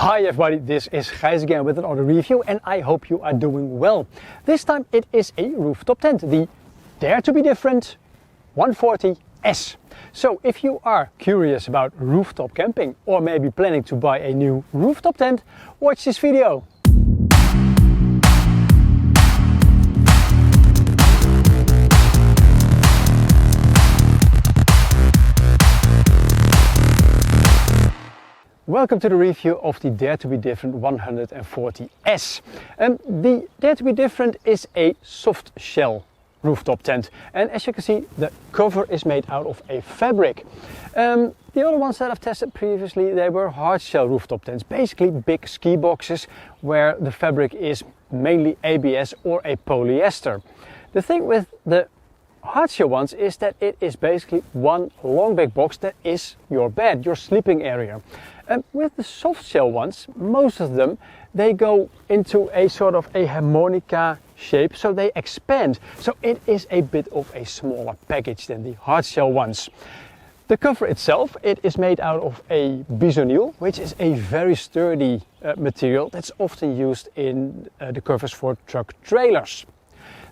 Hi everybody, this is Gijs again with another review and I hope you are doing well. This time it is a rooftop tent, the Dare to be Different 140S. So if you are curious about rooftop camping or maybe planning to buy a new rooftop tent, watch this video. Welcome to the review of the Dare to be Different 140S. The Dare to be Different is a soft shell rooftop tent, and as you can see the cover is made out of a fabric. The other ones that I've tested previously, they were hard shell rooftop tents, basically big ski boxes where the fabric is mainly ABS or a polyester. The thing with the hard shell ones is that it is basically one long big box that is your bed, your sleeping area. With the soft shell ones, most of them, they go into a sort of a harmonica shape, so they expand. So it is a bit of a smaller package than the hard shell ones. The cover itself, it is made out of a bisonyle, which is a very sturdy material that's often used in the covers for truck trailers.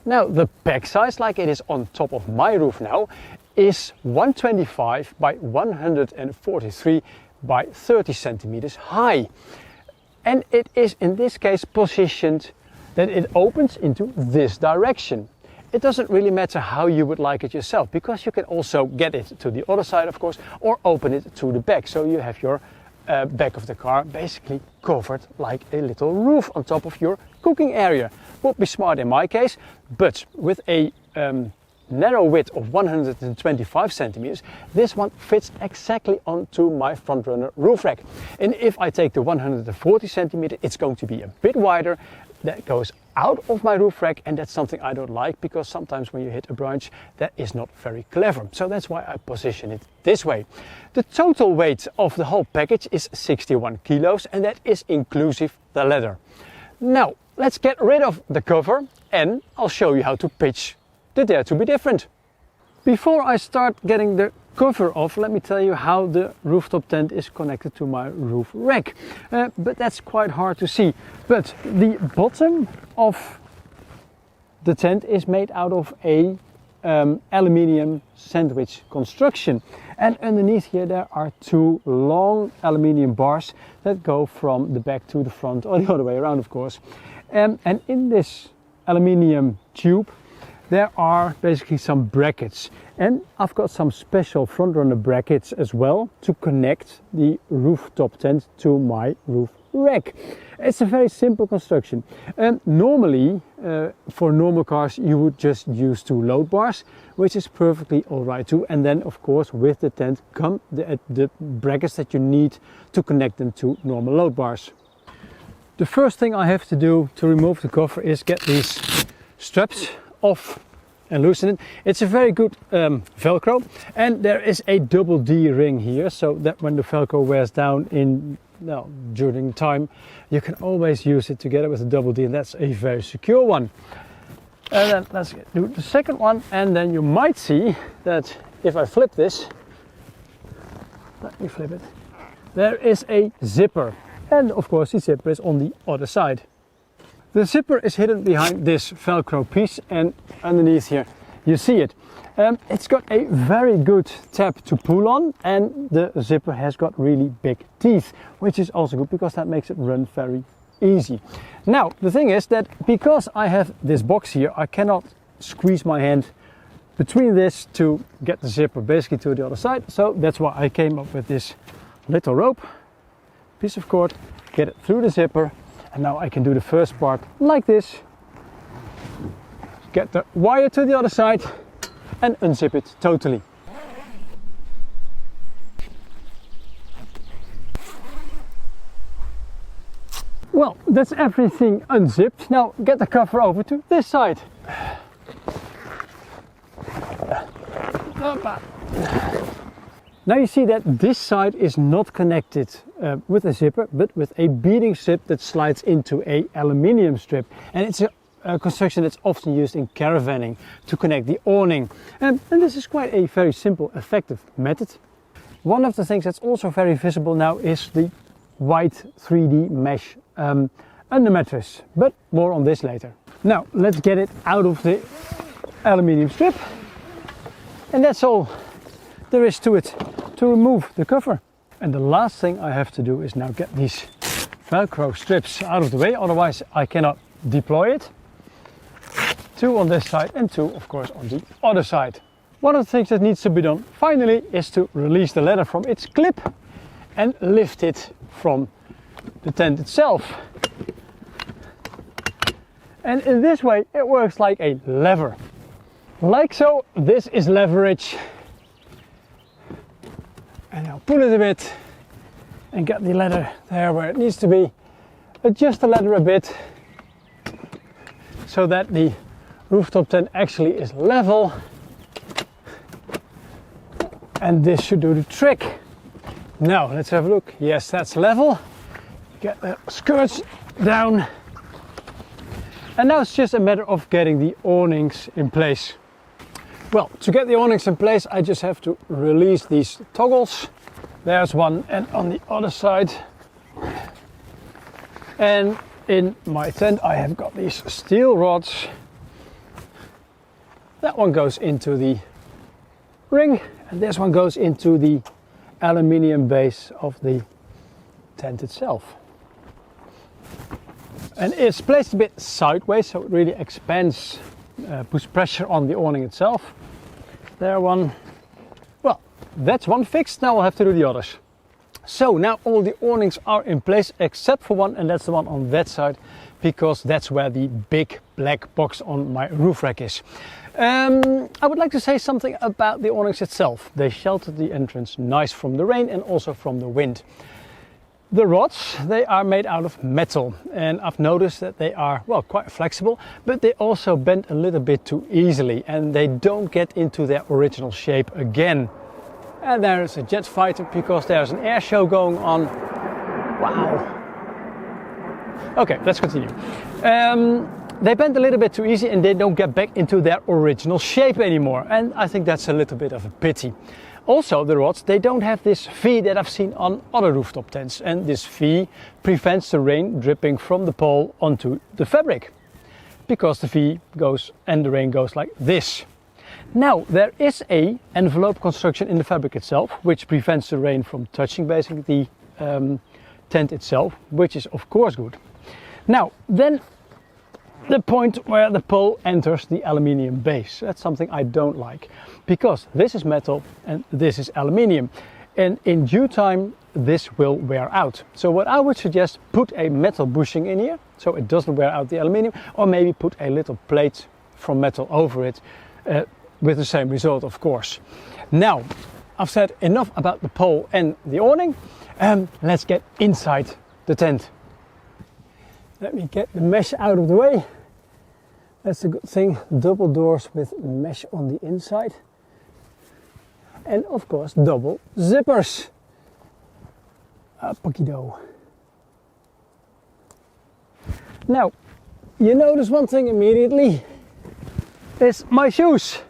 Now the pack size, like it is on top of my roof now, is 125 by 143 by 30 centimeters high. And it is in this case positioned that it opens into this direction. It doesn't really matter how you would like it yourself, because you can also get it to the other side of course, or open it to the back, so you have your back of the car basically covered like a little roof on top of your cooking area. Would be smart in my case, but with a narrow width of 125 centimeters, this one fits exactly onto my front runner roof rack. And if I take the 140 centimeter, it's going to be a bit wider. That goes out of my roof rack, and that's something I don't like, because sometimes when you hit a branch, that is not very clever. So that's why I position it this way. The total weight of the whole package is 61 kilos, and that is inclusive the leather. Now, let's get rid of the cover and I'll show you how to pitch the Dare to be Different. Before I start getting the cover off, let me tell you how the rooftop tent is connected to my roof rack. But that's quite hard to see. But the bottom of the tent is made out of a aluminium sandwich construction. And underneath here there are two long aluminium bars that go from the back to the front, or the other way around of course. And in this aluminium tube there are basically some brackets, and I've got some special front runner brackets as well to connect the rooftop tent to my roof rack. It's a very simple construction. Normally for normal cars you would just use two load bars, which is perfectly alright too, and then of course with the tent come the brackets that you need to connect them to normal load bars. The first thing I have to do to remove the cover is get these straps off and loosen it. It's a very good Velcro, and there is a double D ring here, so that when the Velcro wears down during time, you can always use it together with a double D, and that's a very secure one. And then let's do the second one, and then you might see that if I flip this, let me flip it, there is a zipper, and of course the zipper is on the other side. The zipper is hidden behind this Velcro piece, and underneath here you see it. It's got a very good tab to pull on, and the zipper has got really big teeth, which is also good because that makes it run very easy. Now the thing is that because I have this box here, I cannot squeeze my hand between this to get the zipper basically to the other side, so that's why I came up with this little rope, piece of cord, get it through the zipper. And now I can do the first part like this, get the wire to the other side and unzip it totally. Well, that's everything unzipped. Now get the cover over to this side. Now you see that this side is not connected with a zipper, but with a beading strip that slides into a aluminium strip, and it's a construction that's often used in caravanning to connect the awning, and this is quite a very simple, effective method. One of the things that's also very visible now is the white 3D mesh under mattress, but more on this later. Now let's get it out of the aluminium strip, and that's all there is to it to remove the cover. And the last thing I have to do is now get these Velcro strips out of the way, otherwise I cannot deploy it. 2 on this side and 2 of course on the other side. One of the things that needs to be done finally is to release the ladder from its clip and lift it from the tent itself. And in this way it works like a lever. Like so. This is leverage. And I'll pull it a bit and get the ladder there where it needs to be. Adjust the ladder a bit so that the rooftop tent actually is level. And this should do the trick. Now let's have a look. Yes, that's level. Get the skirts down. And now it's just a matter of getting the awnings in place. Well, to get the awnings in place, I just have to release these toggles. There's one, and on the other side. And in my tent I have got these steel rods. That one goes into the ring, and this one goes into the aluminium base of the tent itself. And it's placed a bit sideways, so it really expands, puts pressure on the awning itself. There one. Well, that's one fixed. Now I'll have to do the others. So now all the awnings are in place except for one, and that's the one on that side, because that's where the big black box on my roof rack is. I would like to say something about the awnings itself. They shelter the entrance nice from the rain and also from the wind. The rods, they are made out of metal, and I've noticed that they are, well, quite flexible, but they also bend a little bit too easily and they don't get into their original shape again. And there is a jet fighter because there's an air show going on. Wow. Okay, let's continue. They bend a little bit too easy and they don't get back into their original shape anymore. And I think that's a little bit of a pity. Also, the rods, they don't have this V that I've seen on other rooftop tents. And this V prevents the rain dripping from the pole onto the fabric. Because the V goes and the rain goes like this. Now, there is a envelope construction in the fabric itself, which prevents the rain from touching basically the tent itself, which is of course good. Now, then the point where the pole enters the aluminium base. That's something I don't like, because this is metal and this is aluminium. And in due time, this will wear out. So what I would suggest, put a metal bushing in here, so it doesn't wear out the aluminium, or maybe put a little plate from metal over it, with the same result, of course. Now, I've said enough about the pole and the awning. Let's get inside the tent. Let me get the mesh out of the way. That's a good thing. Double doors with mesh on the inside. And of course, double zippers. Appakido. Now, you notice one thing immediately. It's my shoes.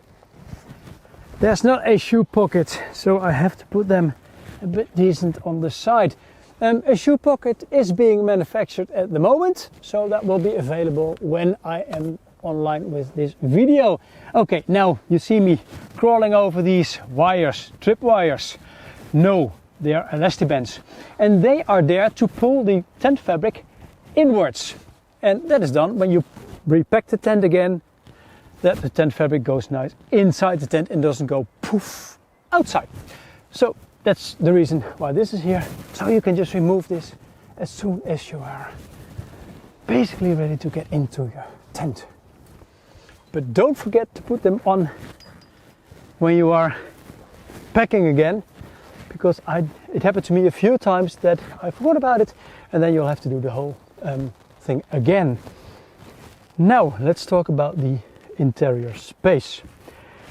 There's not a shoe pocket, so I have to put them a bit decent on the side. A shoe pocket is being manufactured at the moment, so that will be available when I am online with this video. Okay, now you see me crawling over these wires, trip wires. No, they are elastibands, and they are there to pull the tent fabric inwards. And that is done when you repack the tent again, that the tent fabric goes nice inside the tent and doesn't go poof outside. So that's the reason why this is here. So you can just remove this as soon as you are basically ready to get into your tent. But don't forget to put them on when you are packing again, because it happened to me a few times that I forgot about it, and then you'll have to do the whole thing again. Now let's talk about the interior space.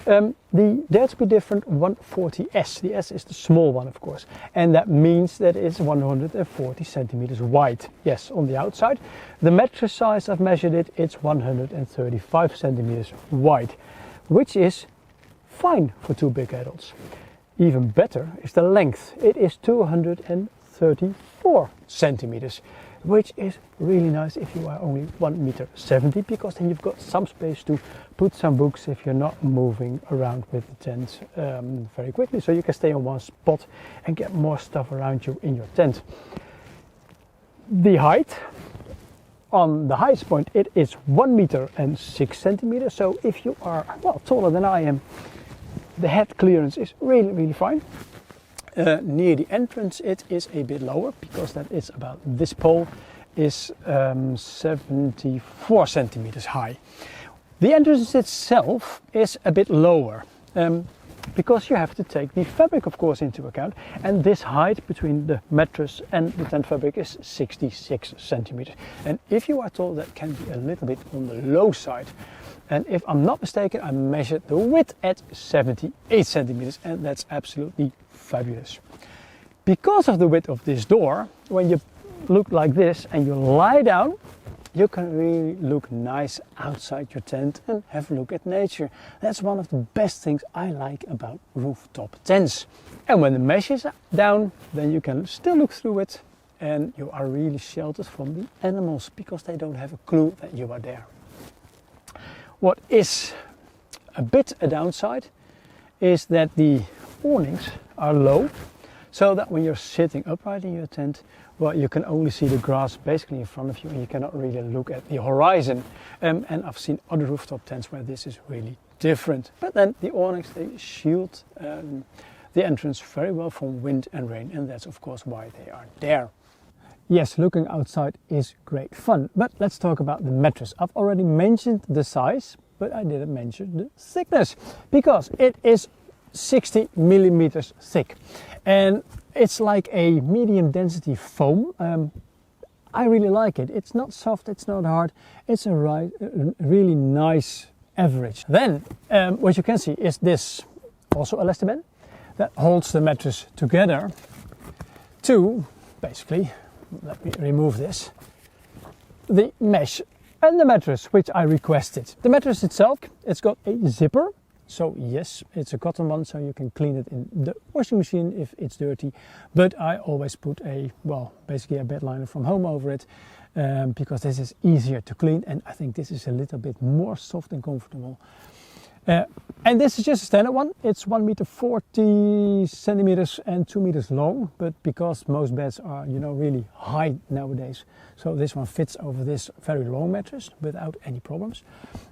The Dare to be Different 140S. The S is the small one, of course, and that means that it's 140 centimeters wide. Yes, on the outside. The mattress size, I've measured it, it's 135 centimeters wide, which is fine for two big adults. Even better is the length. It is 234 4 centimeters, which is really nice if you are only 1.70 meters, because then you've got some space to put some books if you're not moving around with the tent very quickly. So you can stay on one spot and get more stuff around you in your tent. The height, on the highest point, it is 1.06 meters. So if you are, well, taller than I am, the head clearance is really fine. Near the entrance it is a bit lower, because that is about this pole is 74 centimeters high. The entrance itself is a bit lower, because you have to take the fabric, of course, into account, and this height between the mattress and the tent fabric is 66 centimeters. And if you are tall, that can be a little bit on the low side. And if I'm not mistaken, I measured the width at 78 centimeters, and that's absolutely fabulous. Because of the width of this door, when you look like this and you lie down, you can really look nice outside your tent and have a look at nature. That's one of the best things I like about rooftop tents. And when the mesh is down, then you can still look through it, and you are really sheltered from the animals, because they don't have a clue that you are there. What is a bit a downside is that the awnings are low, so that when you're sitting upright in your tent, well, you can only see the grass basically in front of you, and you cannot really look at the horizon. And I've seen other rooftop tents where this is really different. But then the awnings, they shield the entrance very well from wind and rain, and that's of course why they are there. Yes, looking outside is great fun, but let's talk about the mattress. I've already mentioned the size, but I didn't mention the thickness, because it is 60 millimeters thick, and it's like a medium density foam. I really like it. It's not soft, it's not hard, it's a really nice average. Then what you can see is this also elastiband that holds the mattress together to basically, let me remove this, the mesh and the mattress, which I requested. The mattress itself, it's got a zipper. So yes, it's a cotton one, so you can clean it in the washing machine if it's dirty. But I always put a, well, basically a bed liner from home over it, because this is easier to clean, and I think this is a little bit more soft and comfortable. And this is just a standard one. It's 1.40 meters and 2 meters long, but because most beds are, you know, really high nowadays, so this one fits over this very long mattress without any problems.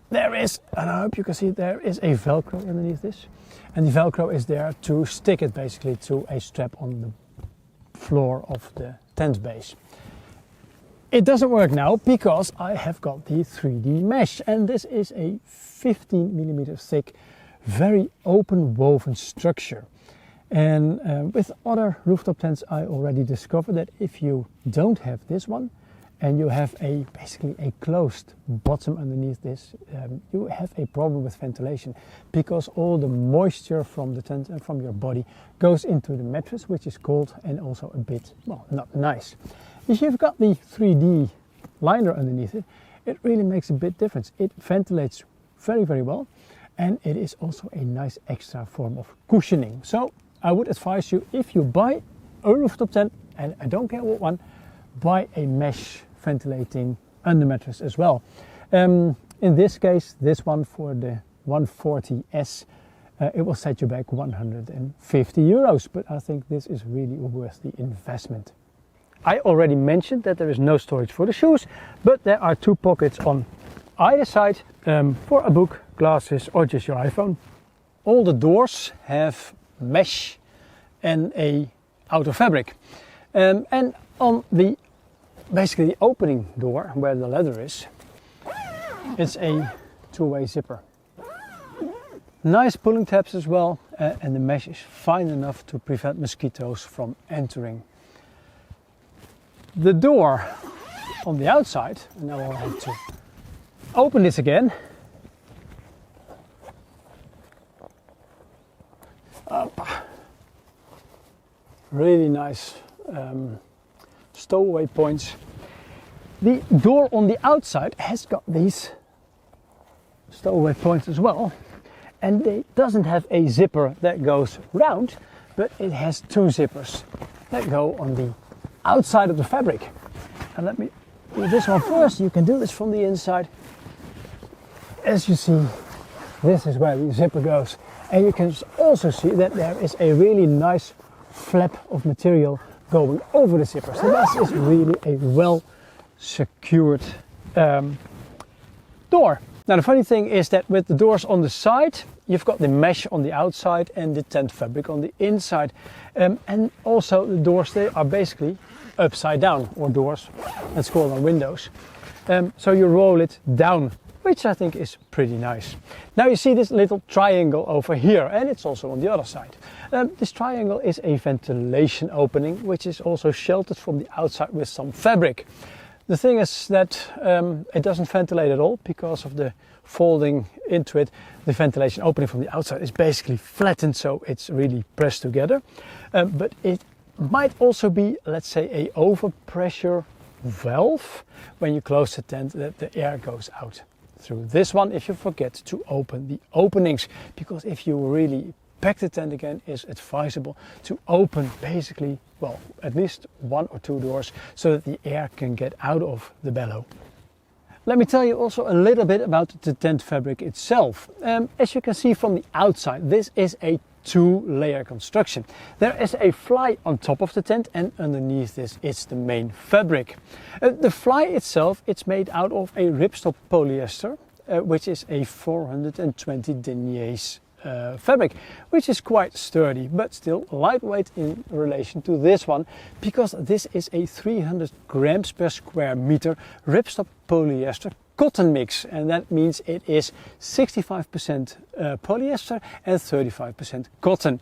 There is, and I hope you can see, there is a Velcro underneath this, and the Velcro is there to stick it basically to a strap on the floor of the tent base. It doesn't work now because I have got the 3D mesh, and this is a 15 millimeter thick, very open woven structure. And with other rooftop tents, I already discovered that if you don't have this one, and you have basically a closed bottom underneath this, you have a problem with ventilation, because all the moisture from the tent and from your body goes into the mattress, which is cold and also a bit, well, not nice. If you've got the 3D liner underneath it, it really makes a big difference. It ventilates very well, and it is also a nice extra form of cushioning. So I would advise you, if you buy a rooftop tent, and I don't care what one, buy a mesh ventilating under mattress as well. In this case, this one for the 140S, it will set you back 150 euros, but I think this is really worth the investment. I already mentioned that there is no storage for the shoes, but there are 2 pockets on either side for a book, glasses, or just your iPhone. All the doors have mesh and a outer fabric, and on the basically the opening door where the leather is, it's a 2-way zipper. Nice pulling tabs as well, and the mesh is fine enough to prevent mosquitoes from entering. The door on the outside, and now I'll have to open this again. Really nice stowaway points. The door on the outside has got these stowaway points as well, and it doesn't have a zipper that goes round, but it has 2 zippers that go on the outside of the fabric. And let me do this one first. You can do this from the inside. As you see, this is where the zipper goes. And you can also see that there is a really nice flap of material going over the zipper. So this is really a well secured door. Now the funny thing is that with the doors on the side, you've got the mesh on the outside and the tent fabric on the inside. And also the doors, they are basically upside down, or doors, let's call them windows. So you roll it down, which I think is pretty nice. Now you see this little triangle over here, and it's also on the other side. This triangle is a ventilation opening, which is also sheltered from the outside with some fabric. The thing is that it doesn't ventilate at all because of the folding into it. The ventilation opening from the outside is basically flattened, so it's really pressed together. But it might also be, let's say, a overpressure valve when you close the tent, that the air goes out through this one if you forget to open the openings. Because if you really pack the tent again, it's advisable to open basically, well, at least 1 or 2 doors so that the air can get out of the bellow. Let me tell you also a little bit about the tent fabric itself. As you can see from the outside, this is a 2-layer construction. There is a fly on top of the tent, and underneath this is the main fabric. The fly itself, it's made out of a ripstop polyester, which is a 420 deniers fabric, which is quite sturdy but still lightweight in relation to this one, because this is a 300 grams per square meter ripstop polyester cotton mix, and that means it is 65% polyester and 35% cotton.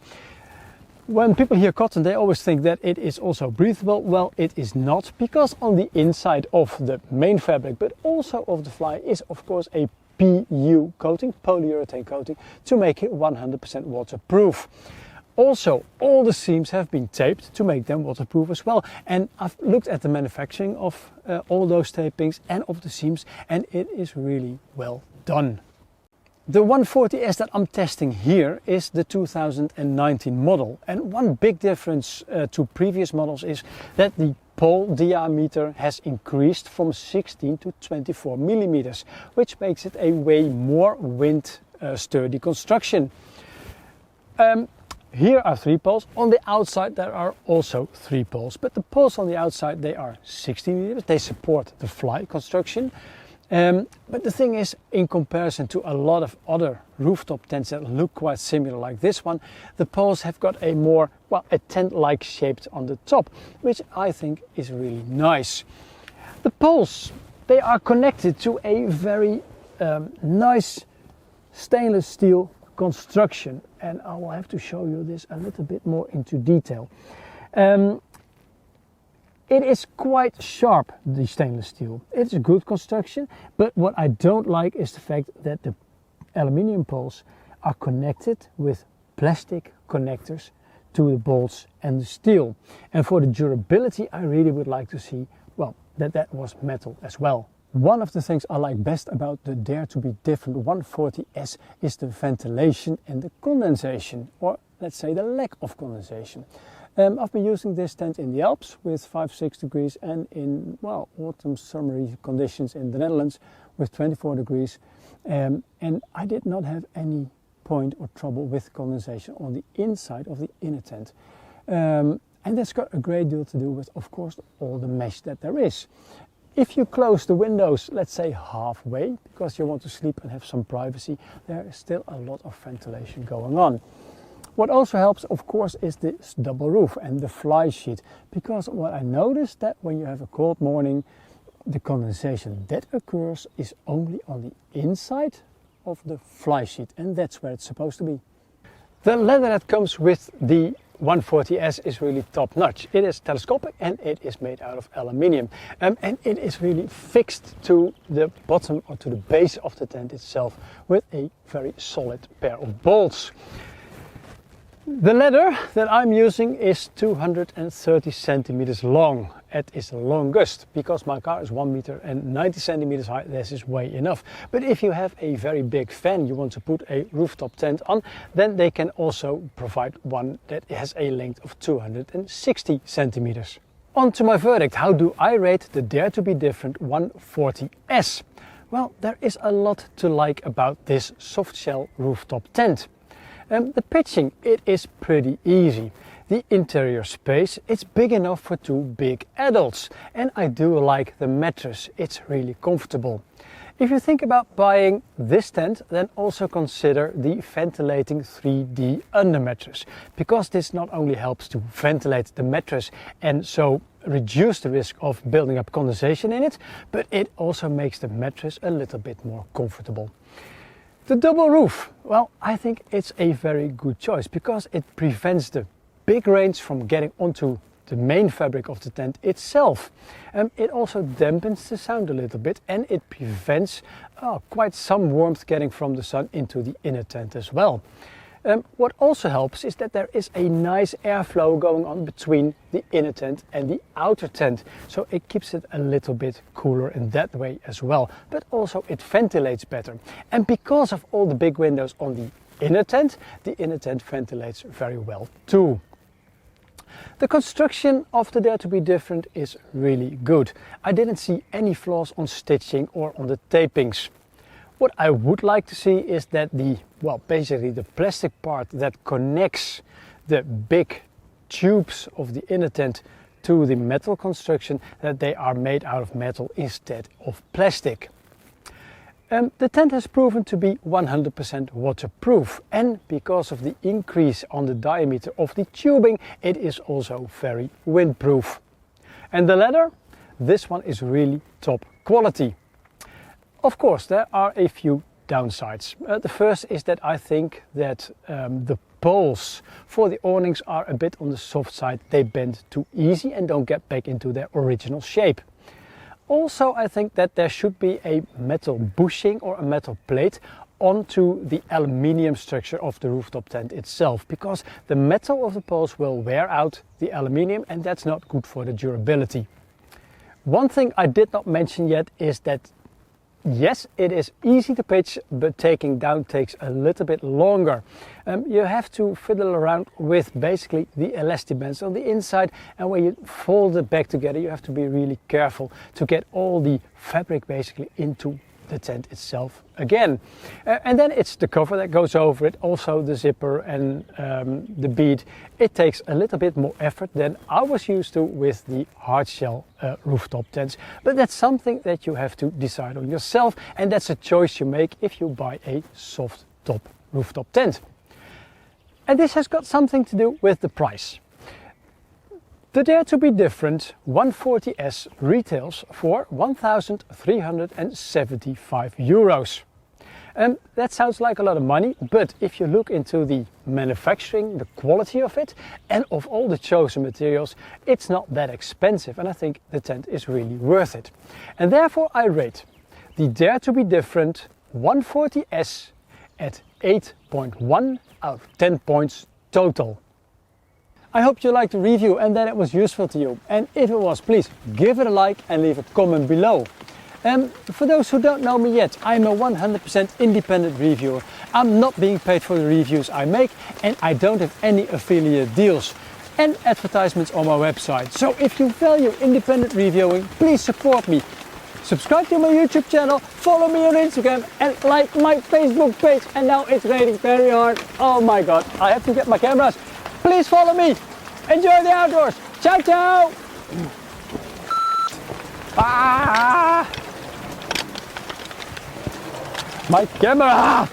When people hear cotton, they always think that it is also breathable. Well, it is not, because on the inside of the main fabric, but also of the fly, is of course a PU coating, polyurethane coating, to make it 100% waterproof. Also, all the seams have been taped to make them waterproof as well. And I've looked at the manufacturing of all those tapings and of the seams, and it is really well done. The 140S that I'm testing here is the 2019 model. And one big difference to previous models is that the pole diameter has increased from 16 to 24 millimeters, which makes it a way more wind sturdy construction. Here are 3 poles. On the outside there are also 3 poles, but the poles on the outside, they are 60 millimeters. They support the fly construction. But the thing is, in comparison to a lot of other rooftop tents that look quite similar like this one, the poles have got a more, well, a tent-like shaped on the top, which I think is really nice. The poles, they are connected to a very nice stainless steel construction, and I will have to show you this a little bit more into detail. It is quite sharp, the stainless steel. It's a good construction, but what I don't like is the fact that the aluminium poles are connected with plastic connectors to the bolts and the steel. And for the durability, I really would like to see, well, that was metal as well. One of the things I like best about the Dare to be Different 140S is the ventilation and the condensation, or let's say the lack of condensation. I've been using this tent in the Alps with 5-6 degrees, and in, well, autumn summery conditions in the Netherlands with 24 degrees. And I did not have any point or trouble with condensation on the inside of the inner tent. And that's got a great deal to do with, of course, all the mesh that there is. If you close the windows, let's say halfway, because you want to sleep and have some privacy, there is still a lot of ventilation going on. What also helps, of course, is this double roof and the fly sheet, because what I noticed that when you have a cold morning, the condensation that occurs is only on the inside of the fly sheet, and that's where it's supposed to be. The leather that comes with the 140S is really top notch. It is telescopic and it is made out of aluminium, and it is really fixed to the bottom or to the base of the tent itself with a very solid pair of bolts. The leather that I'm using is 230 centimeters long. It is the longest, because my car is 1 meter and 90 centimeters high. This is way enough. But if you have a very big fan you want to put a rooftop tent on, then they can also provide one that has a length of 260 centimeters. On to my verdict. How do I rate the Dare to be Different 140S? Well, there is a lot to like about this soft shell rooftop tent. The pitching, it is pretty easy. The interior space, it's big enough for two big adults. And I do like the mattress, it's really comfortable. If you think about buying this tent, then also consider the ventilating 3D under mattress, because this not only helps to ventilate the mattress and so reduce the risk of building up condensation in it, but it also makes the mattress a little bit more comfortable. The double roof, well, I think it's a very good choice because it prevents the big rains from getting onto the main fabric of the tent itself. It also dampens the sound a little bit, and it prevents quite some warmth getting from the sun into the inner tent as well. What also helps is that there is a nice airflow going on between the inner tent and the outer tent. So it keeps it a little bit cooler in that way as well. But also it ventilates better. And because of all the big windows on the inner tent ventilates very well too. The construction of the Dare to be Different is really good. I didn't see any flaws on stitching or on the tapings. What I would like to see is that basically the plastic part that connects the big tubes of the inner tent to the metal construction, that they are made out of metal instead of plastic. The tent has proven to be 100% waterproof, and because of the increase on the diameter of the tubing, it is also very windproof. And the ladder, this one is really top quality. Of course, there are a few downsides. The first is that I think that the poles for the awnings are a bit on the soft side. They bend too easy and don't get back into their original shape. Also, I think that there should be a metal bushing or a metal plate onto the aluminium structure of the rooftop tent itself, because the metal of the poles will wear out the aluminium and that's not good for the durability. One thing I did not mention yet is that yes, it is easy to pitch, but taking down takes a little bit longer. You have to fiddle around with basically the elastibands on the inside, and when you fold it back together, you have to be really careful to get all the fabric basically into the tent itself again. And then it's the cover that goes over it, also the zipper and the bead. It takes a little bit more effort than I was used to with the hard shell rooftop tents, but that's something that you have to decide on yourself, and that's a choice you make if you buy a soft top rooftop tent. And this has got something to do with the price. The Dare to be Different 140S retails for €1,375. That sounds like a lot of money, but if you look into the manufacturing, the quality of it, and of all the chosen materials, it's not that expensive, and I think the tent is really worth it. And therefore I rate the Dare to be Different 140S at 8.1 out of 10 points total. I hope you liked the review and that it was useful to you. And if it was, please give it a like and leave a comment below. For those who don't know me yet, I'm a 100% independent reviewer. I'm not being paid for the reviews I make, and I don't have any affiliate deals and advertisements on my website. So if you value independent reviewing, please support me. Subscribe to my YouTube channel, follow me on Instagram, and like my Facebook page. And now it's raining very hard. Oh my god, I have to get my cameras. Please follow me. Enjoy the outdoors. Ciao, ciao. Ah, my camera.